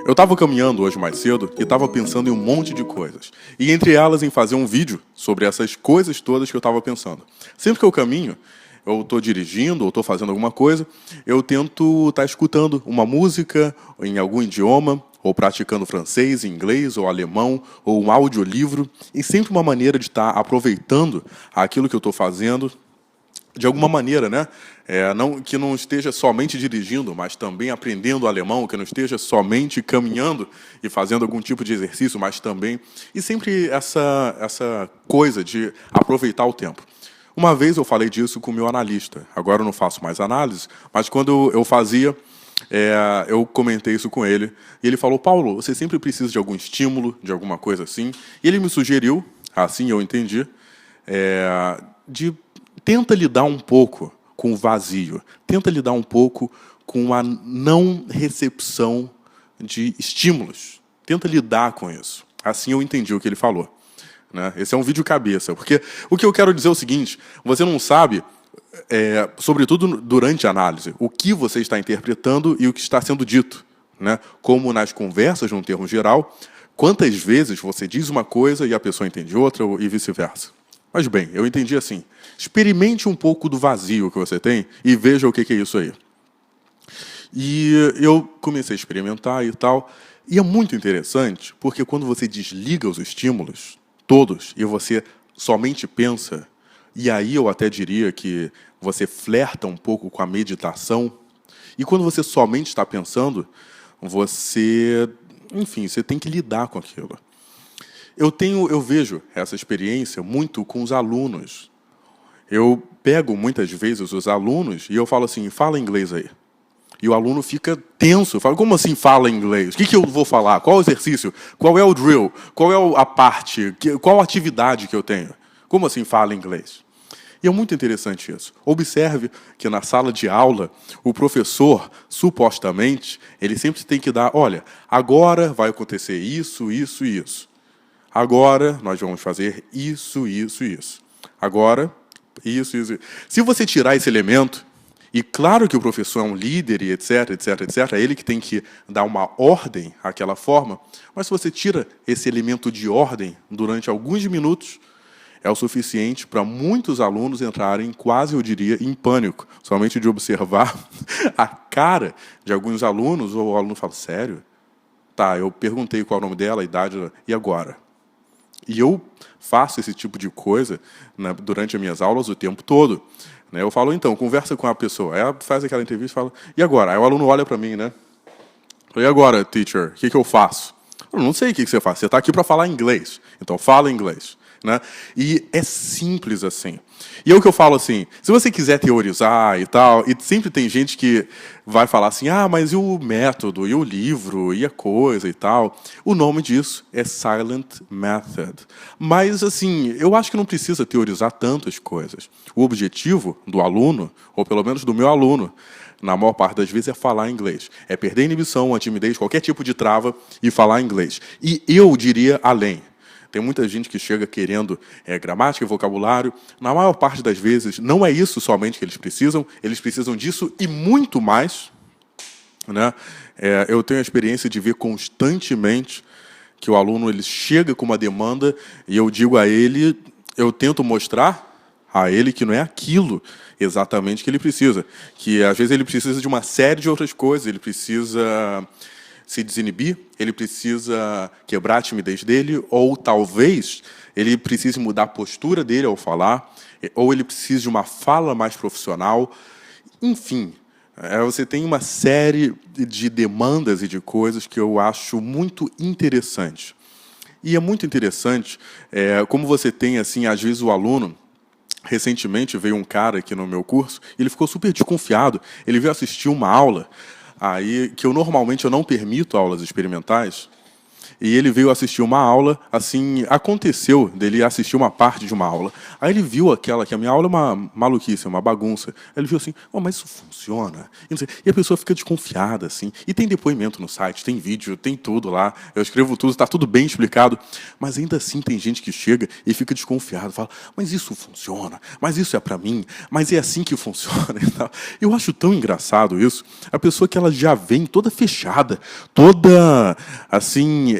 Eu estava caminhando hoje mais cedo e estava pensando em um monte de coisas. E entre elas em fazer um vídeo sobre essas coisas todas que eu estava pensando. Sempre que eu caminho, eu estou dirigindo ou estou fazendo alguma coisa, eu tento estar escutando uma música em algum idioma, ou praticando francês, inglês ou alemão, ou um audiolivro, e sempre uma maneira de estar aproveitando aquilo que eu estou fazendo de alguma maneira, né? Que não esteja somente dirigindo, mas também aprendendo alemão, que não esteja somente caminhando e fazendo algum tipo de exercício, mas também... E sempre essa coisa de aproveitar o tempo. Uma vez eu falei disso com o meu analista. Agora eu não faço mais análise, mas quando eu fazia, eu comentei isso com ele. E ele falou, Paulo, você sempre precisa de algum estímulo, de alguma coisa assim. E ele me sugeriu, assim eu entendi, tenta lidar um pouco com o vazio. Tenta lidar um pouco com a não recepção de estímulos. Tenta lidar com isso. Assim eu entendi o que ele falou. Né? Esse é um vídeo cabeça. Porque o que eu quero dizer é o seguinte, você não sabe, sobretudo durante a análise, o que você está interpretando e o que está sendo dito. Né? Como nas conversas, num termo geral, quantas vezes você diz uma coisa e a pessoa entende outra e vice-versa. Mas bem, eu entendi assim. Experimente um pouco do vazio que você tem e veja o que é isso aí. E eu comecei a experimentar e tal. E é muito interessante, porque quando você desliga os estímulos, todos, e você somente pensa, e aí eu até diria que você flerta um pouco com a meditação, e quando você somente está pensando, você tem que lidar com aquilo. Eu vejo essa experiência muito com os alunos. Eu pego muitas vezes os alunos e eu falo assim, fala inglês aí. E o aluno fica tenso, fala, como assim fala inglês? O que eu vou falar? Qual o exercício? Qual é o drill? Qual é a parte? Qual a atividade que eu tenho? Como assim fala inglês? E é muito interessante isso. Observe que na sala de aula, o professor, supostamente, ele sempre tem que dar, olha, agora vai acontecer isso, isso e isso. Agora, nós vamos fazer isso, isso e isso. Agora, isso, isso. Se você tirar esse elemento, e claro que o professor é um líder e etc, etc, etc, é ele que tem que dar uma ordem àquela forma, mas se você tira esse elemento de ordem durante alguns minutos, é o suficiente para muitos alunos entrarem quase, eu diria, em pânico. Somente de observar a cara de alguns alunos, ou o aluno fala, sério? Tá, eu perguntei qual é o nome dela, a idade, e agora? E eu faço esse tipo de coisa, né, durante as minhas aulas o tempo todo. Né? Eu falo, então, conversa com a pessoa. Ela faz aquela entrevista e fala, e agora? Aí o aluno olha para mim, né? E agora, teacher, o que eu faço? Eu não sei o que você faz. Você está aqui para falar inglês. Então, fala inglês. Né? E é simples assim. E é o que eu falo assim, se você quiser teorizar e tal, e sempre tem gente que vai falar assim, mas e o método, e o livro, e a coisa e tal. O nome disso é Silent Method. Mas, assim, eu acho que não precisa teorizar tantas coisas. O objetivo do aluno, ou pelo menos do meu aluno, na maior parte das vezes, é falar inglês. É perder a inibição, a timidez, qualquer tipo de trava e falar inglês. E eu diria além. Tem muita gente que chega querendo gramática e vocabulário. Na maior parte das vezes, não é isso somente que eles precisam disso e muito mais. Né? Eu tenho a experiência de ver constantemente que o aluno ele chega com uma demanda e eu digo a ele, eu tento mostrar a ele que não é aquilo exatamente que ele precisa. Que às vezes ele precisa de uma série de outras coisas, ele precisa se desinibir, ele precisa quebrar a timidez dele, ou talvez ele precise mudar a postura dele ao falar, ou ele precise de uma fala mais profissional. Enfim, você tem uma série de demandas e de coisas que eu acho muito interessante. E é muito interessante como você tem, assim, às vezes o aluno. Recentemente veio um cara aqui no meu curso, e ele ficou super desconfiado. Ele veio assistir uma aula, aí que normalmente eu não permito aulas experimentais, e ele veio assistir uma aula, assim, aconteceu dele assistir uma parte de uma aula. Aí ele viu que a minha aula é uma maluquice, uma bagunça. Aí ele viu assim, oh, mas isso funciona? E a pessoa fica desconfiada, assim. E tem depoimento no site, tem vídeo, tem tudo lá. Eu escrevo tudo, está tudo bem explicado. Mas ainda assim tem gente que chega e fica desconfiado, fala, mas isso funciona? Mas isso é para mim? Mas é assim que funciona? Eu acho tão engraçado isso. A pessoa que ela já vem toda fechada, toda, assim,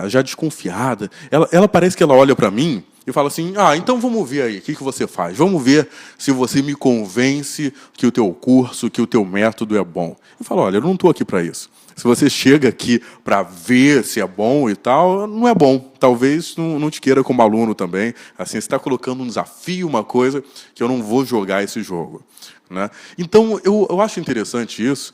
já desconfiada. Ela parece que ela olha para mim e fala assim, então vamos ver aí, o que você faz? Vamos ver se você me convence que o teu curso, que o teu método é bom. Eu falo, olha, eu não estou aqui para isso. Se você chega aqui para ver se é bom e tal, não é bom. Talvez não te queira como aluno também. Assim, você está colocando um desafio, uma coisa que eu não vou jogar esse jogo. Né? Então, eu acho interessante isso,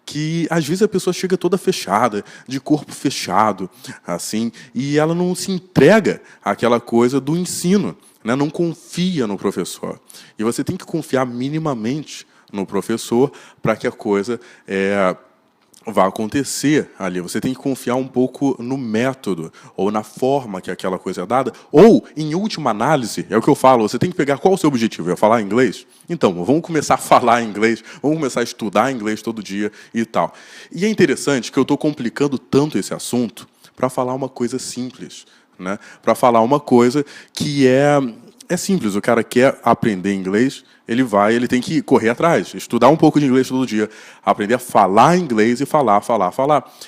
que às vezes a pessoa chega toda fechada, de corpo fechado, assim, e ela não se entrega àquela coisa do ensino, né? Não confia no professor. E você tem que confiar minimamente no professor para que a coisa vai acontecer ali. Você tem que confiar um pouco no método, ou na forma que aquela coisa é dada, ou, em última análise, é o que eu falo, você tem que pegar qual o seu objetivo, é falar inglês? Então, vamos começar a falar inglês, vamos começar a estudar inglês todo dia e tal. E é interessante que eu estou complicando tanto esse assunto para falar uma coisa simples, né? Para falar uma coisa que é simples, o cara quer aprender inglês, ele tem que correr atrás, estudar um pouco de inglês todo dia, aprender a falar inglês e falar.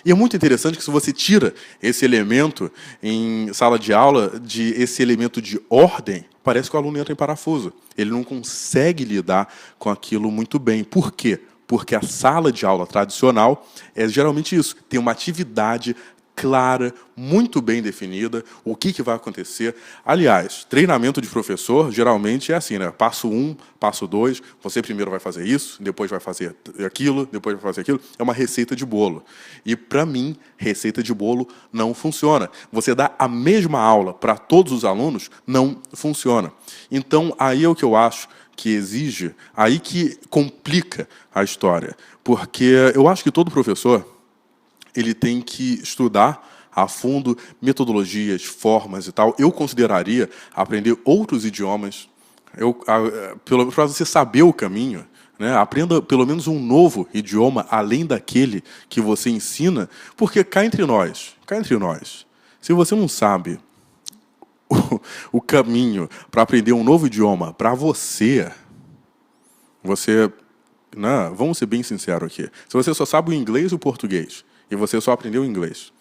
E é muito interessante que se você tira esse elemento em sala de aula, esse elemento de ordem, parece que o aluno entra em parafuso. Ele não consegue lidar com aquilo muito bem. Por quê? Porque a sala de aula tradicional é geralmente isso, tem uma atividade clara, muito bem definida, o que vai acontecer. Aliás, treinamento de professor geralmente é assim, né? Passo 1, passo 2, você primeiro vai fazer isso, depois vai fazer aquilo, depois vai fazer aquilo. É uma receita de bolo. E, para mim, receita de bolo não funciona. Você dá a mesma aula para todos os alunos, não funciona. Então, aí é o que eu acho que exige, aí que complica a história. Porque eu acho que todo professor ele tem que estudar a fundo metodologias, formas e tal. Eu consideraria aprender outros idiomas, para você saber o caminho, né? Aprenda pelo menos um novo idioma, além daquele que você ensina, porque cá entre nós, se você não sabe o caminho para aprender um novo idioma para você, não, vamos ser bem sinceros aqui, se você só sabe o inglês e o português, e você só aprendeu inglês,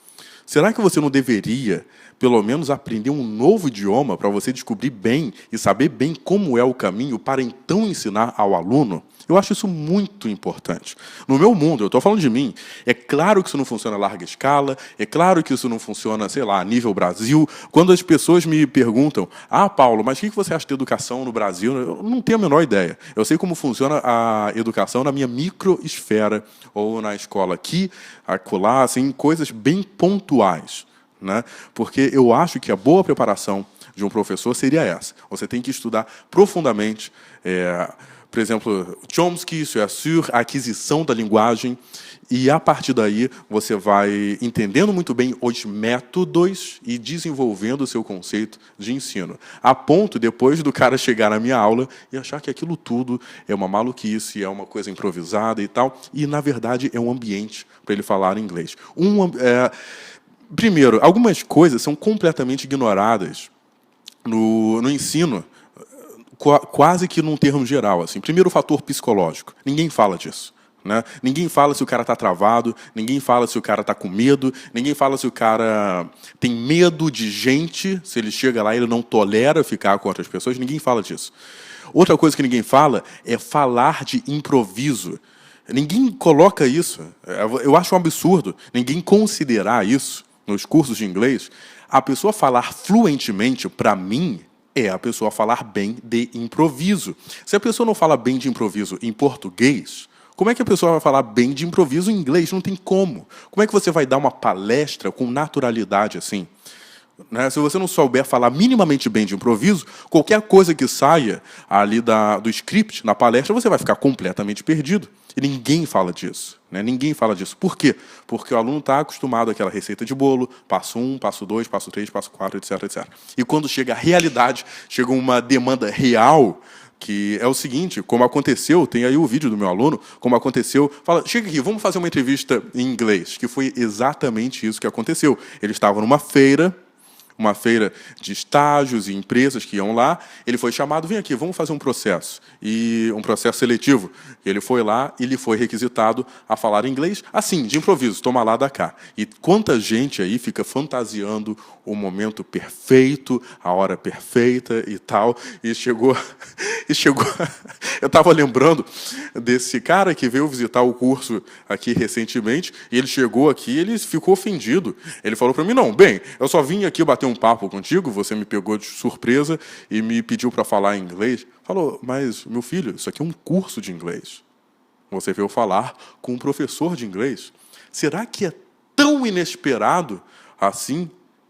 será que você não deveria, pelo menos, aprender um novo idioma para você descobrir bem e saber bem como é o caminho para então ensinar ao aluno? Eu acho isso muito importante. No meu mundo, eu estou falando de mim, é claro que isso não funciona a larga escala, é claro que isso não funciona, sei lá, a nível Brasil. Quando as pessoas me perguntam, Paulo, mas o que você acha de educação no Brasil? Eu não tenho a menor ideia. Eu sei como funciona a educação na minha microesfera, ou na escola aqui, acolá, assim, coisas bem pontuais, né? Porque eu acho que a boa preparação de um professor seria essa. Você tem que estudar profundamente, por exemplo, Chomsky, a aquisição da linguagem, e a partir daí você vai entendendo muito bem os métodos e desenvolvendo o seu conceito de ensino. A ponto, depois do cara chegar na minha aula e achar que aquilo tudo é uma maluquice, é uma coisa improvisada e tal, e, na verdade, é um ambiente para ele falar inglês. Primeiro, algumas coisas são completamente ignoradas no ensino, quase que num termo geral. Assim. Primeiro, o fator psicológico. Ninguém fala disso. Né? Ninguém fala se o cara está travado, ninguém fala se o cara está com medo, ninguém fala se o cara tem medo de gente, se ele chega lá e ele não tolera ficar com outras pessoas, ninguém fala disso. Outra coisa que ninguém fala é falar de improviso. Ninguém coloca isso. Eu acho um absurdo ninguém considerar isso nos cursos de inglês. A pessoa falar fluentemente, para mim, é a pessoa falar bem de improviso. Se a pessoa não fala bem de improviso em português, como é que a pessoa vai falar bem de improviso em inglês? Não tem como. Como é que você vai dar uma palestra com naturalidade assim? Né? Se você não souber falar minimamente bem de improviso, qualquer coisa que saia ali do script, na palestra, você vai ficar completamente perdido. E ninguém fala disso. Né? Ninguém fala disso. Por quê? Porque o aluno está acostumado àquela receita de bolo, passo 1, passo 2, passo 3, passo 4, etc, etc. E quando chega a realidade, chega uma demanda real, que é o seguinte, como aconteceu, tem aí o vídeo do meu aluno, como aconteceu, fala, chega aqui, vamos fazer uma entrevista em inglês, que foi exatamente isso que aconteceu. Ele estava numa feira de estágios e empresas que iam lá, ele foi chamado, vem aqui, vamos fazer um processo seletivo. Ele foi lá e ele foi requisitado a falar inglês, assim, de improviso, toma lá, dá cá. E quanta gente aí fica fantasiando o momento perfeito, a hora perfeita e tal, e chegou eu estava lembrando desse cara que veio visitar o curso aqui recentemente, e ele chegou aqui e ele ficou ofendido. Ele falou para mim, não, bem, eu só vim aqui bater um papo contigo, você me pegou de surpresa e me pediu para falar em inglês. Falou, mas, meu filho, isso aqui é um curso de inglês. Você veio falar com um professor de inglês. Será que é tão inesperado assim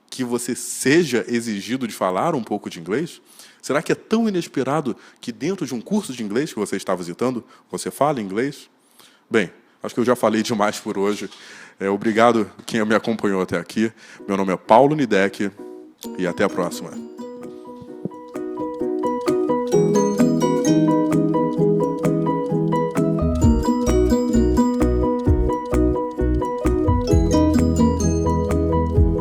que você seja exigido de falar um pouco de inglês? Será que é tão inesperado que dentro de um curso de inglês que você está visitando, você fala inglês? Bem, acho que eu já falei demais por hoje. Obrigado quem me acompanhou até aqui. Meu nome é Paulo Nidec e até a próxima.